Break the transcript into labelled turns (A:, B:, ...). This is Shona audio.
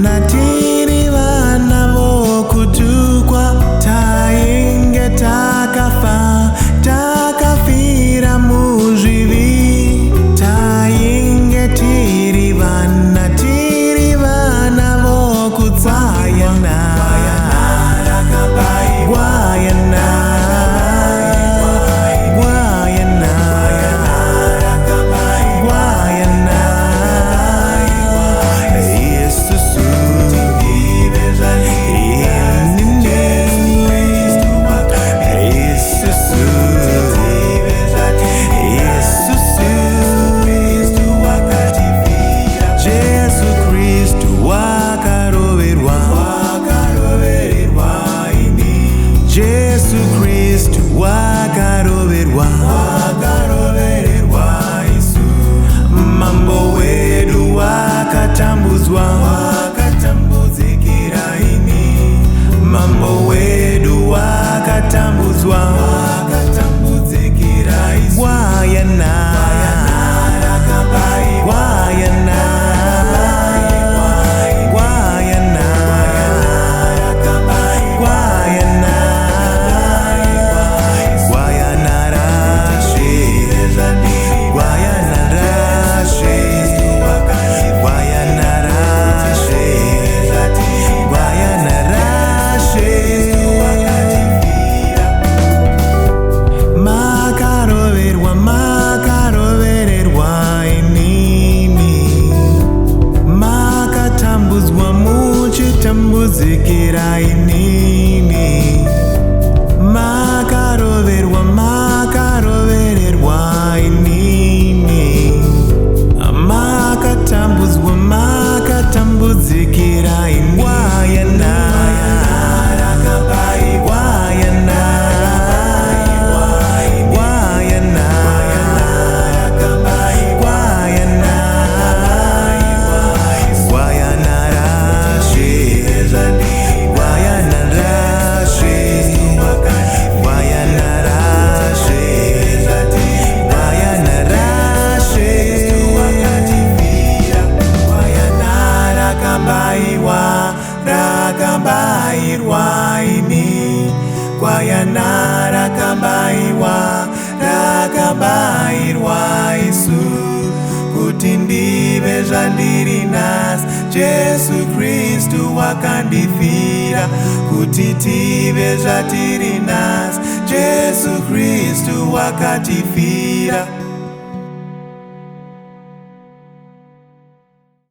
A: kana tiri vana vokutukwa, tainge takafa, takafira muzvivi. Tainge tiri vana vokutsayana, gwayana, gwayana, gwayana. Yesusu, Jesu Kristu wakaroverwa, Jesu Kristu wakaroverwa, isu. Mambo wedu wakatambudzwa, mambo wedu wakatambudzwa, gwayana, gwayana, gwayana, gwayana, gwayana rashe, gwayana rashe, gwayana rashe, gwayana rashe. Makaroverwa, makarovererwa inini, makatambudzwa muchitambudzikira inini, makaroverwa, makarovererwa inini, makatambudzwa, makatambudzikira inini. Gwayana, gwayana, gwayana, gwayana, gwayana rashe, gwayana rashe, gwayana rashe, gwayana rashe. Gwayana rakambaiwa, rakambairwa ini, gwayana rakambaiwa, rakambairwa isu, kuti ndive zvandiri nhasi. Jesu Kristu wakandifira, kuti tive zvatiri nhasi. Jesu Kristu wakatifira.